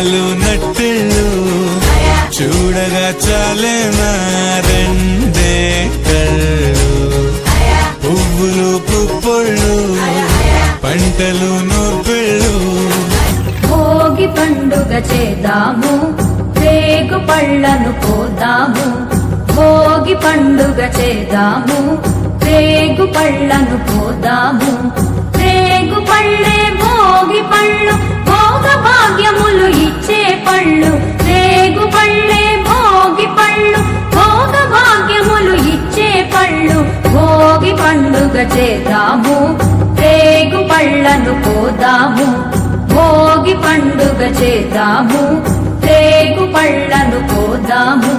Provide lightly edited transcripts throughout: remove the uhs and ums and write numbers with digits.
బొమ్మలు నట్టిళ్ళు చూడగా చాలేనా రెండే కళ్ళు పువ్వులు పుప్పొళ్ళు పంటలు నూర్పిళ్ళు భోగి పండుగ చేద్దాము రేగు పళ్ళను పోదాము భోగి పండుగ చేద్దాము రేగు పళ్ళను పోదాము రేగు పళ్ళే భోగి పళ్ళు భోగ భాగ్యములు ఇచ్చే పళ్ళు రేగు పళ్ళే భోగి పళ్ళు భోగ భాగ్యములు ఇచ్చే పళ్ళు భోగి పండుగ చేద్దాము రేగు పళ్ళను పోదాము భోగి పండుగ చేద్దాము రేగు పళ్ళను పోదాము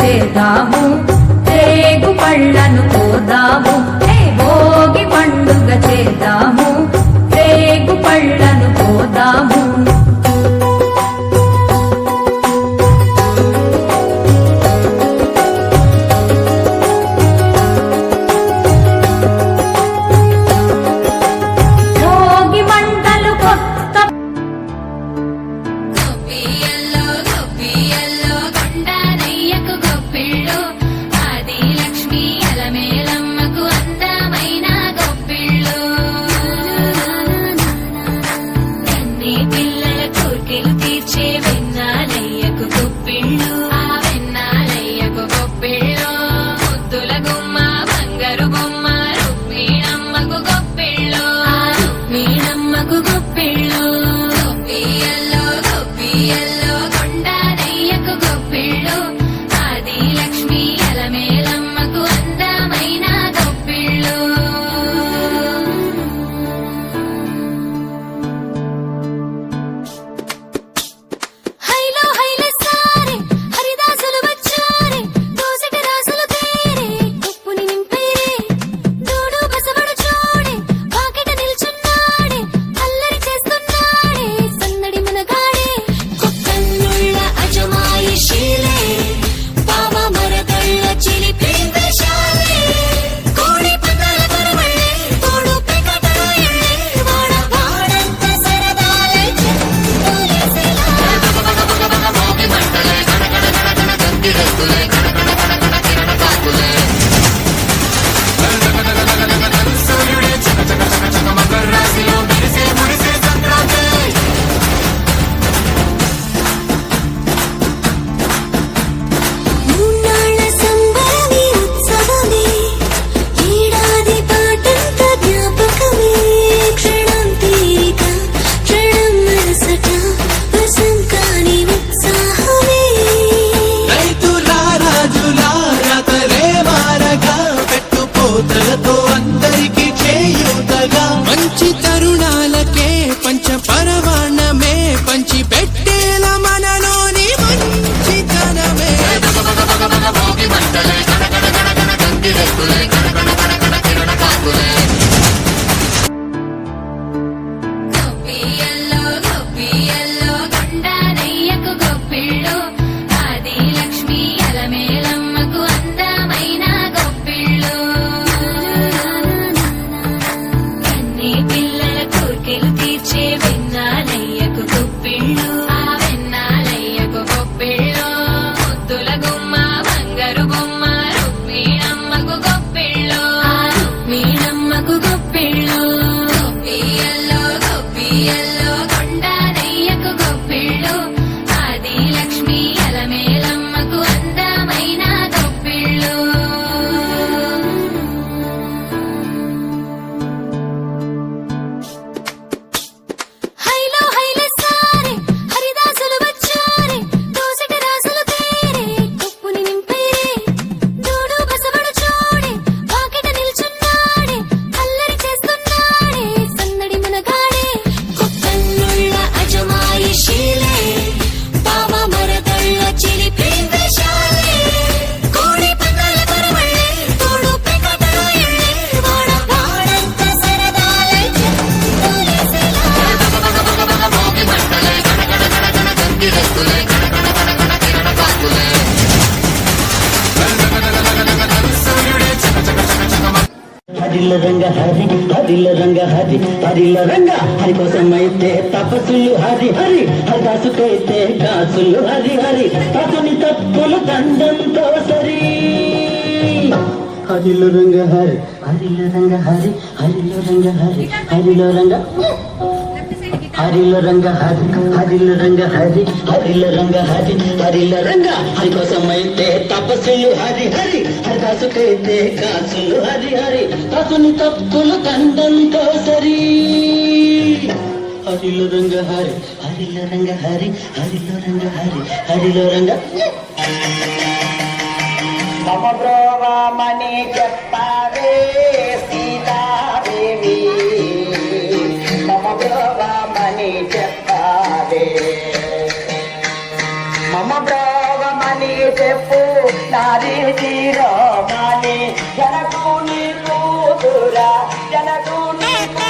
చేద్దాము రేగు పళ్ళను పోదాము భోగి పండుగ చేద్దాము రేగు పళ్ళను పోదాము భోగి మంటలు కొత్త ఉయ్యల్లో కొండానయ్యకు గొప్పిళ్ళు ఆది లక్ష్మి అలమేలమ్మకు అందమైన గొప్పిళ్ళు హైలో హైల సారే హరిదాసులు వచ్చారే దోసటి రాసులు తేరే కుప్పుని నింపేరే దూడు బసవడు చూడే వాకిట నిల్చున్నాడే అల్లరి చేస్తున్నాడే సందడి మునగాడే కొత్తన్నుళ్ళ అజమాయిషీలే బావ మరదళ్ళ చిలిపి వేషాలే కోడి పందాల పరమళ్ళే తోడు పెకటలో ఎళ్ళే వాడ వాడంత సరదాలై చెప్పులేసేలా హరిల రంగ హరి హరిల రంగ హరి హరిల రంగ హరి కోసమైతే తపస్సులు హరి హరి హరిదాసుకైతే కాసులు హరి హరి అతని తప్పులు దండంతో సరి హరిల రంగ హరి హరిల రంగ హరి హరిల రంగ హరి హరిల రంగ హరిల రంగ హరి హరిల రంగ హరి హరిల రంగ హరి హరిల రంగ హరి కోసమైతే తపస్సులు హరి హరి హరిదాసుకైతే కాసులు హరి హరి అతని తప్పులు దండంతో సరి హరిల రంగ హరి హరిల రంగ హరి హరిల రంగ హరి హరిల రంగ మమ బ్రోవమని చెప్పావే సీతాదేవి మమ బ్రోవమని చెప్పావే మమ బ్రోవమని చెప్పు నాది తీరోమని జనకు నీ కూతురా జనకు నీకు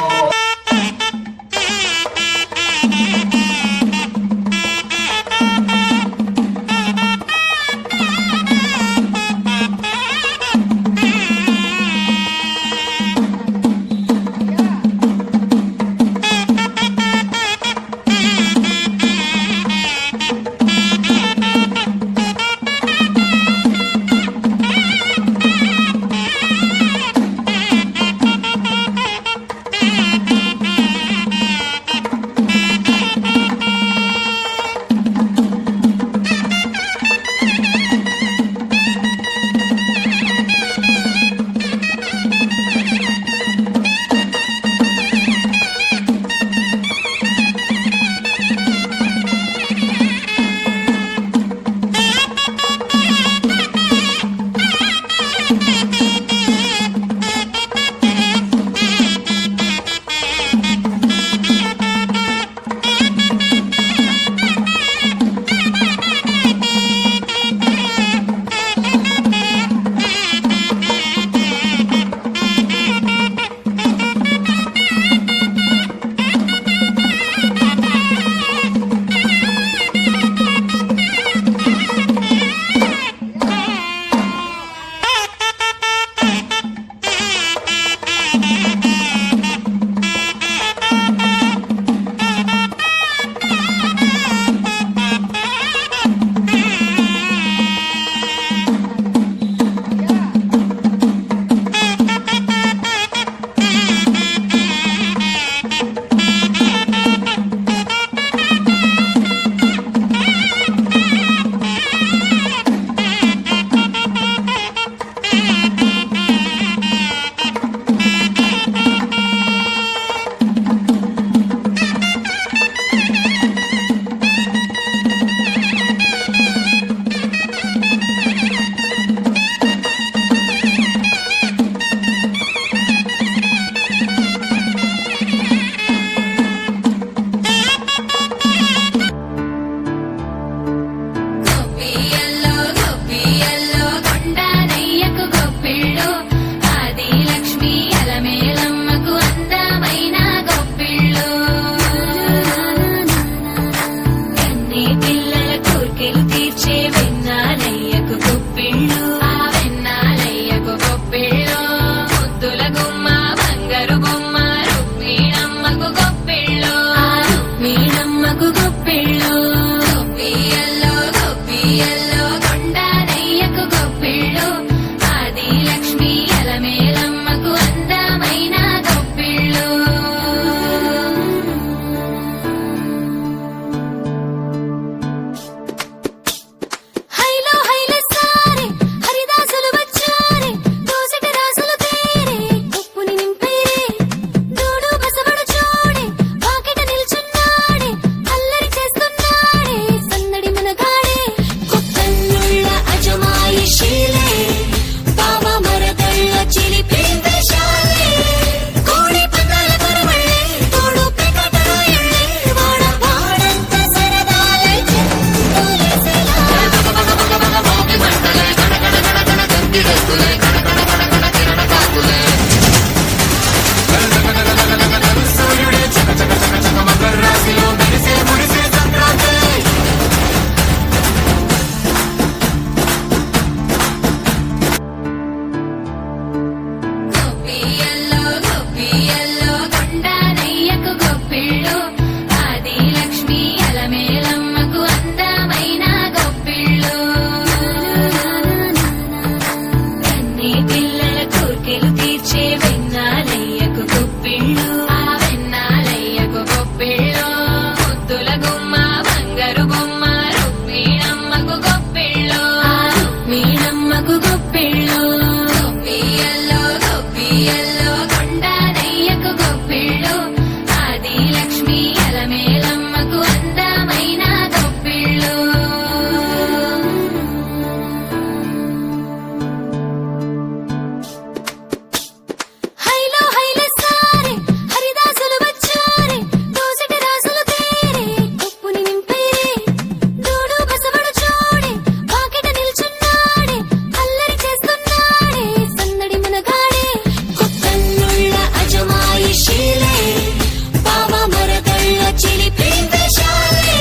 మరదళ్ళ చిలిపి వేషాలే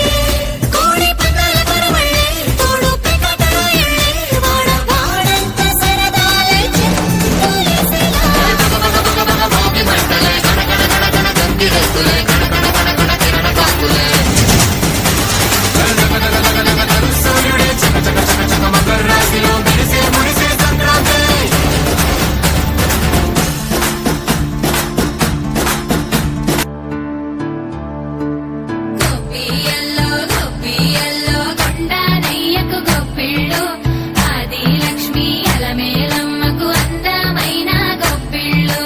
కోడి పందాల పరమళ్ళే తోడు పెకటల ఎళ్ళే వాడ వాడంత సరదాలే చెప్పులేసేలా భోగి మంటలే గణగణ గణగణ గంగిరెద్దులే గణగణ గణగణ కిరణ కాకులే సూర్యుడే చక చక చక చక మకర రాశిలో మెరిసే మురిసే సంక్రాంతి గొప్పియల్లో కొండానయ్యకు గొప్పిళ్ళు ఆది లక్ష్మి అలమేలమ్మకు అందమైన గొప్పిళ్ళు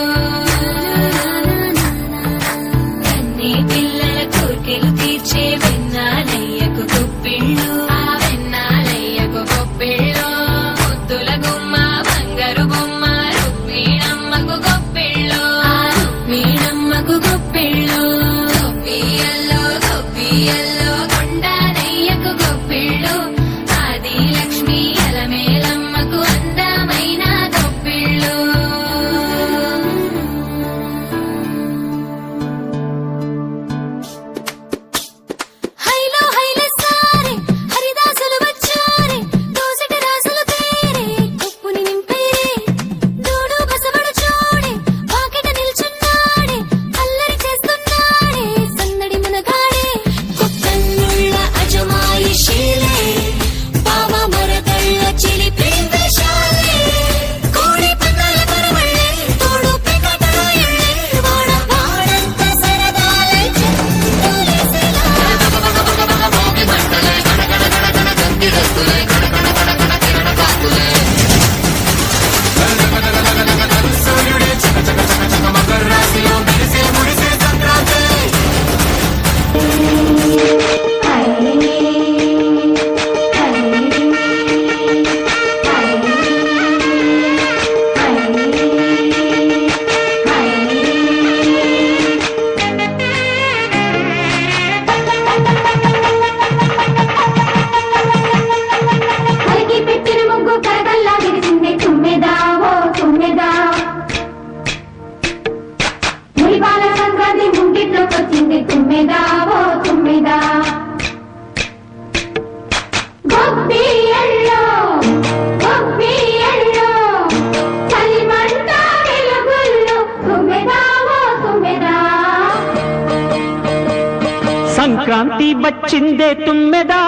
కన్ని పిల్లల కోర్కెలు తీర్చే వెన్నాలయ్యకు గొప్పిళ్ళు ఆ వెన్నాలయ్యకు గొప్పిళ్ళు ముద్దుల గుమ్మ బంగారు బొమ్మ రుక్మిణమ్మకు గొప్పిళ్ళు ఆ రుక్మిణమ్మకు గొప్పిళ్ళు గొప్పియల్లో కొండానయ్యకు గొప్పిళ్ళు ఆది లక్ష్మి అలమేలమ్మకు అందమైన గొప్పిళ్ళు హైలో హైల సారే హరిదాసులు వచ్చారే దోసటి రాసులు తేరే కుప్పుని నింపేరే దూడు బసబడు చూడే వాకిట నిల్చున్నాడే అల్లరి చేస్తున్నాడే సందడి మునగాడే కుక్కన్నుళ్ళ అజమాయిషీలే బావ మరదళ్ళ చిలిపి వేషాలే కోడి పందాల పరమళ్ళే తోడు పెకటల ఎళ్ళే వాడ వాడంత సరదాలే చెప్పులేసేలా భోగి మంటలే గణగణ గణగణ గంగిరెద్దులే గణగణ గణగణ కిరణ కాకులే సూర్యుడే చక చక చక చక మకర రాశిలో మెరిసే మురిసే సంక్రాంతి కలిగి పెట్టిన ముగ్గు కరగల్లా విరిసిందే తుమ్మెదా ఓ తుమ్మెదా మురిపాల సంక్రాంతి ముంగిట్లోకి వచ్చింది తుమ్మెదా ఓ తుమ్మెదా గొప్పియల్లో చలిమంట వెలుగుల్లో తుమ్మెదా ఓ తుమ్మెదా సంక్రాంతి వచ్చిందే తుమ్మెదా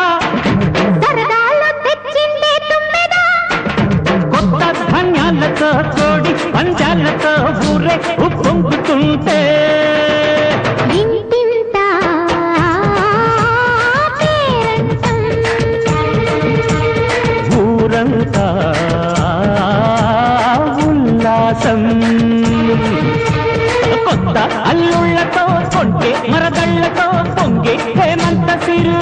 సరదాలు తెచ్చిందే తుమ్మెదా కొత్త ధాన్యాలతో తోడి పంచాలతో ఊరే ఉప్పొంగుతుంటే ఇంటింటా పేరంటం ఊరంతా ఉల్లాసం కొత్త అల్లుళ్ళతో కొంటే మరదళ్ళతో పొంగే హేమంత సిరు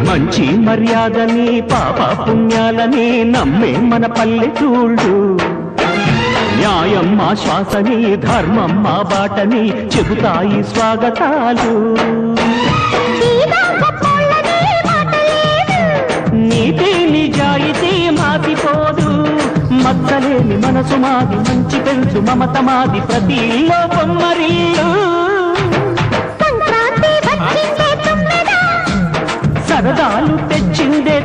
మంచి మర్యాదని పాప పుణ్యాలని నమ్మే మన పల్లెటూళ్ళు న్యాయం మా శ్వాసని ధర్మం మా బాటని చెబుతాయి స్వాగతాలు నీతి నిజాయితీ మాసిపోదు మచ్చలేని మనసు మాది మంచి పెంచు మమత మాది ప్రతి లోపం మరిల్లు సరదాలు తెచ్చిందే